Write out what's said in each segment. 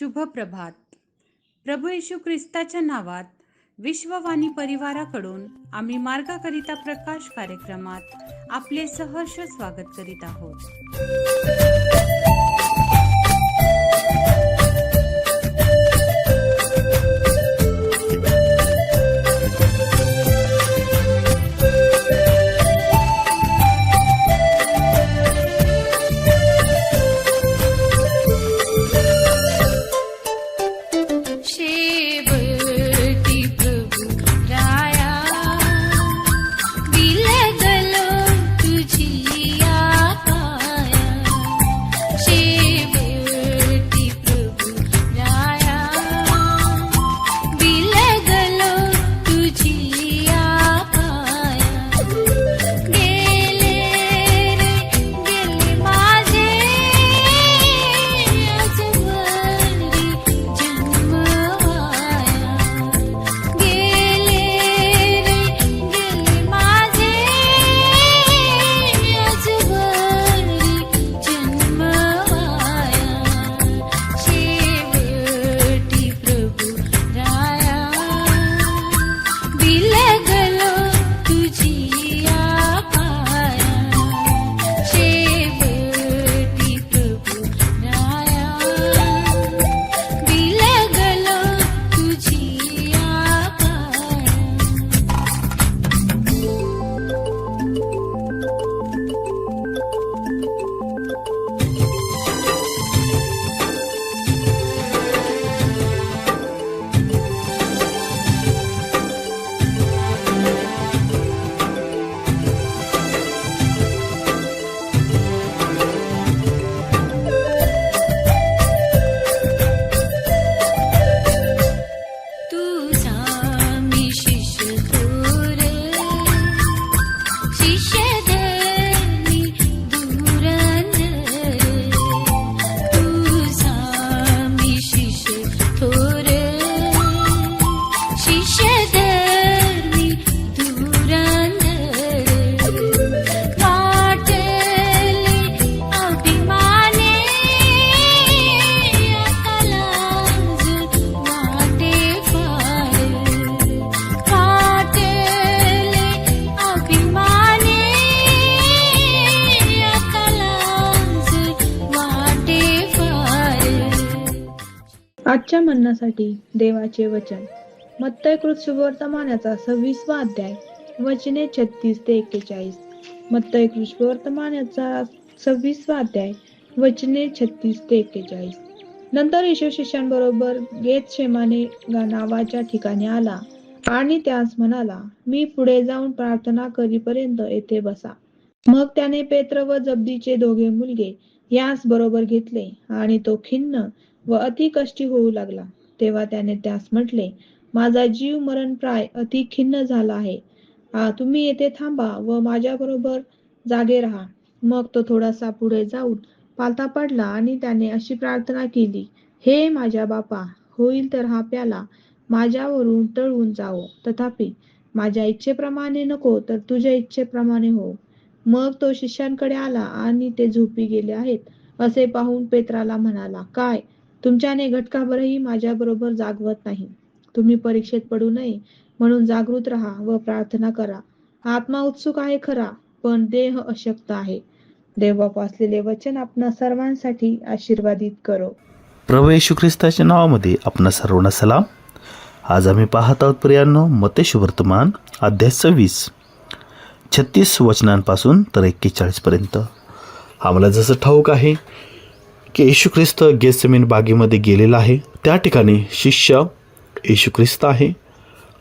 शुभ प्रभात. प्रभू येशू ख्रिस्ताच्या नावात विश्ववाणी परिवाराकडून आम्ही मार्गाकरिता प्रकाश कार्यक्रमात आपले सहर्ष स्वागत करीत आहोत. आजच्या म्हणण्यासाठी देवाचे वचन मत्तई कृत शुभवर्तमानाचा 26वा अध्याय वचने 36 ते 41. मत्तई कृत शुभवर्तमानाचा 26वा अध्याय वचने 36 ते 41. नंतर येशू शिष्यांबरोबर गेतशेमाने नावाच्या ठिकाणी आला आणि त्यास म्हणाला, मी पुढे जाऊन प्रार्थना करीपर्यंत येथे बसा. मग त्याने पेत्र व जब्दीचे दोघे मुलगे यास बरोबर घेतले आणि तो खिन्न व अति कष्टी होऊ लागला. तेव्हा त्याने त्यास म्हटले, माझा जीव मरणप्राय अति खिन्न झाला आहे. तुम्ही येथे थांबा व माझ्या बरोबर जागे राहा. मग तो थोडासा पुढे जाऊन पालथा पडला आणि त्याने अशी प्रार्थना केली, हे माझ्या बापा, होईल तर हा प्याला माझ्यावरून टळून जावो, तथापि माझ्या इच्छेप्रमाणे नको तर तुझ्या इच्छेप्रमाणे हो. मग तो शिष्यांकडे आला आणि ते झोपी गेले आहेत असे पाहून पेत्राला म्हणाला, काय तुमच्याने घटकाभरही माझ्या बरोबर जागवत नाही? तुम्ही परीक्षेत पडू नये म्हणून जागृत राहा व प्रार्थना करा. आत्मा उत्सुक आहे खरा, पण देह अशक्त आहे. देवबापा असलेले वचन आपणा सर्वांसाठी आशीर्वादित करो. प्रभू येशू ख्रिस्ताच्या नावामध्ये आपणा सर्वांना सलाम. आज आम्ही पाहत आहोत प्रियांनो, मत्तई शुभवर्तमान अध्याय 36 वचनांपासून तर 41 पर्यंत. आम्हाला जसं ठाऊक आहे की येशू ख्रिस्त गेतसेमनी बागेमध्ये गेलेला आहे. त्या ठिकाणी शिष्य येशू ख्रिस्त आहे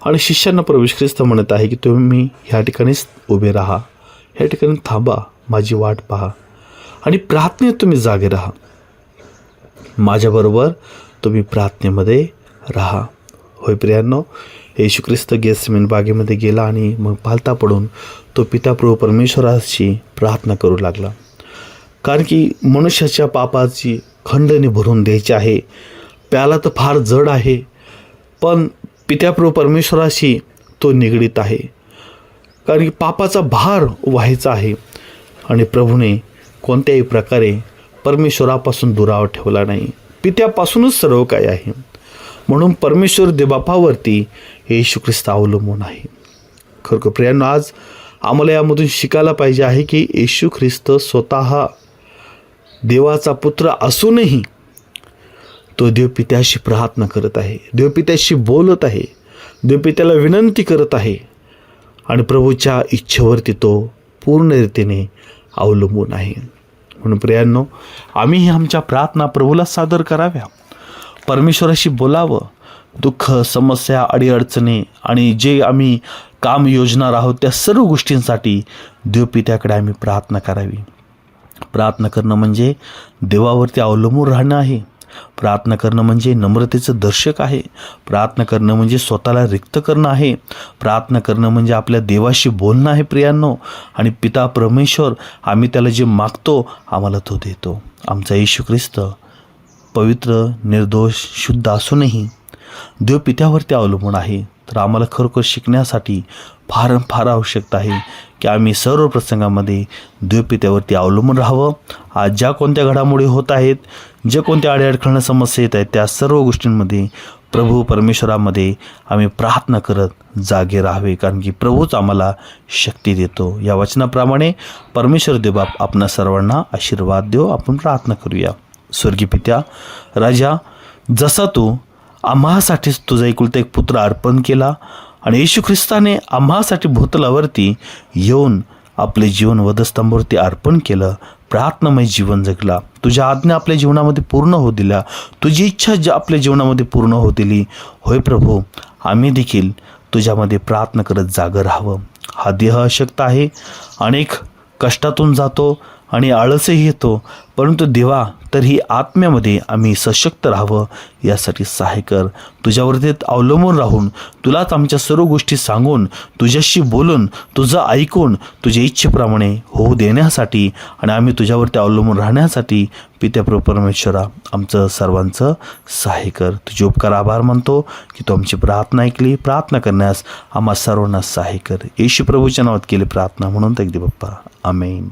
आणि शिष्यांना प्रभू ख्रिस्त म्हणत आहे की तुम्ही ह्या ठिकाणीच उभे राहा, ह्या ठिकाणी थांबा, माझी वाट पहा आणि प्रार्थनेत तुम्ही जागे राहा. माझ्याबरोबर तुम्ही प्रार्थनेमध्ये राहा. होय प्रियांनो, येशू ख्रिस्त गेतसेमनी बागेमध्ये गेला आणि मग पालथा पडून तो पिता प्रभू परमेश्वराशी प्रार्थना करू लागला. कारण की मनुष्याच्या पापाची खंडणी भरून द्यायची आहे. प्याला तर फार जड आहे, पण पिता प्रभू परमेश्वराशी तो निगडीत आहे. कारण की पापाचा भार व्हायचा आहे आणि प्रभूने कोणत्याही प्रकारे परमेश्वरापासून दुरावा ठेवला नाही. पित्यापासूनच सर्व काही आहे. म्हणून परमेश्वर देवबापावरती येशू ख्रिस्त अवलंबून आहे. खरोखर प्रियांनो, आज आम्हाला यामधून शिकायला पाहिजे आहे की येशू ख्रिस्त स्वतः देवाचा पुत्र असूनही तो देवपित्याशी प्रार्थना करत आहे, देवपित्याशी बोलत आहे, देवपित्याला विनंती करत आहे आणि प्रभूच्या इच्छेवरती तो पूर्ण रीतीने अवलंबून आहे. म्हणून प्रियांनो, आम्हीही आमच्या प्रार्थना प्रभूला सादर कराव्या, परमेश्वराशी बोलावं. दुःख, समस्या, अडीअडचणी आणि जे आम्ही काम योजणार आहोत त्या सर्व गोष्टींसाठी देवपित्याकडे आम्ही प्रार्थना करावी. प्रार्थना करणं म्हणजे देवावरती अवलंबून राहणं आहे. प्रार्थना करणं म्हणजे नम्रतेचं दर्शक आहे. प्रार्थना करणं म्हणजे स्वतःला रिक्त करणं आहे. प्रार्थना करणं म्हणजे आपल्या देवाशी बोलणं आहे प्रियांनो. आणि पिता परमेश्वर, आम्ही त्याला जे मागतो आम्हाला तो देतो. आमचा येशू ख्रिस्त पवित्र, निर्दोष, शुद्ध असूनही देवपित्यावरती अवलंबून आहे. तर आम्हाला खरोखर शिकण्यासाठी फार आवश्यकता आहे की आम्ही सर्व प्रसंगामध्ये देवपित्यावरती अवलंबून राहावं. आज ज्या कोणत्या घडामोडी होत आहेत, जे कोणत्या अडीअडचणी समस्या येत आहेत, त्या सर्व गोष्टींमध्ये प्रभू परमेश्वरामध्ये आम्ही प्रार्थना करत जागे राहावे, कारण की प्रभूच आम्हाला शक्ती देतो. या वचनाप्रमाणे परमेश्वर देवबाप आपणा सर्वांना आशीर्वाद देव. आपण प्रार्थना करूया. स्वर्गीय पित्या, राजा, जसा तू आम्हासाठीच तुझा एकुलता एक पुत्र अर्पण केला आणि येशू ख्रिस्ताने आम्हासाठी भूतलावरती येऊन आपले जीवन वधस्तंभावरती अर्पण केलं, प्रार्थनामय जीवन जगला, तुझ्या आज्ञा आपल्या जीवनामध्ये पूर्ण होऊ दिल्या, तुझी इच्छा आपल्या जीवनामध्ये पूर्ण होऊ दिली. होय प्रभू, आम्ही देखील तुझ्यामध्ये प्रार्थना करत जागं राहावं. हा देह अशक्त आहे, अनेक कष्टातून जातो आणि आळसही येतो, परंतु देवा तरीही आत्म्यामध्ये आम्ही सशक्त राहावं यासाठी सहाय्य कर. तुझ्यावरती अवलंबून राहून, तुलाच आमच्या सर्व गोष्टी सांगून, तुझ्याशी बोलून, तुझं ऐकून, तुझ्या इच्छेप्रमाणे होऊ देण्यासाठी आणि आम्ही तुझ्यावरती अवलंबून राहण्यासाठी पित्या परमेश्वरा आमचं सर्वांचं सहाय्य कर. तुझे उपकार आभार मानतो की तू आमची प्रार्थना ऐकली. प्रार्थना करण्यास आम्हा सर्वांना सहाय्य कर. येशू प्रभूच्या नावात केली प्रार्थना म्हणून अगदी बाप्पा, आमेन.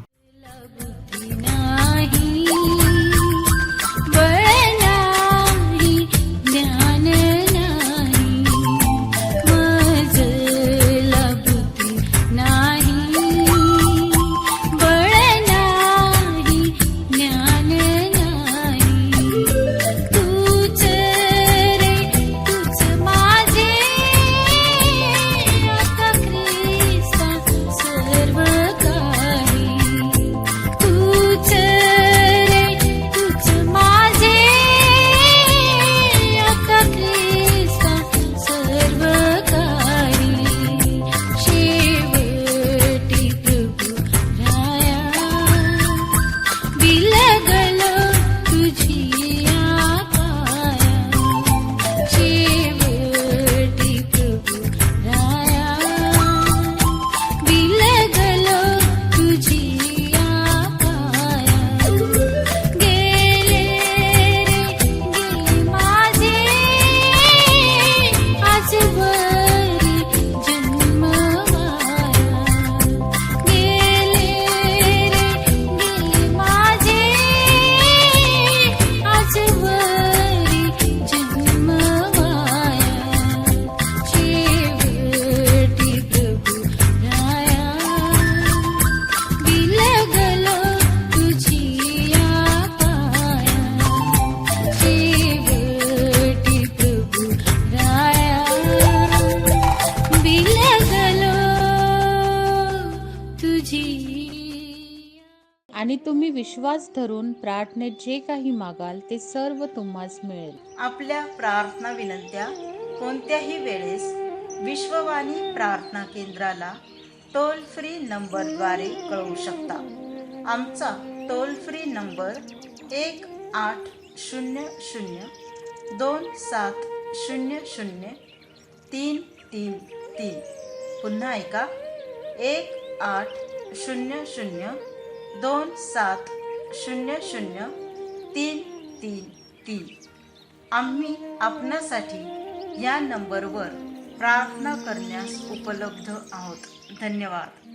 आणि तुम्ही विश्वास धरून प्रार्थनेत जे काही मागाल ते सर्व तुम्हास मिळेल. आपल्या प्रार्थना विनंत्या कोणत्याही वेळेस विश्ववाणी प्रार्थना केंद्राला टोल फ्री नंबरद्वारे कळवू शकता. आमचा टोल फ्री नंबर 1-800-2700-333. पुन्हा ऐका, 1-800-2700-333. आम्ही आपणासाठी या नंबरवर प्रार्थना करण्यास उपलब्ध आहोत. धन्यवाद.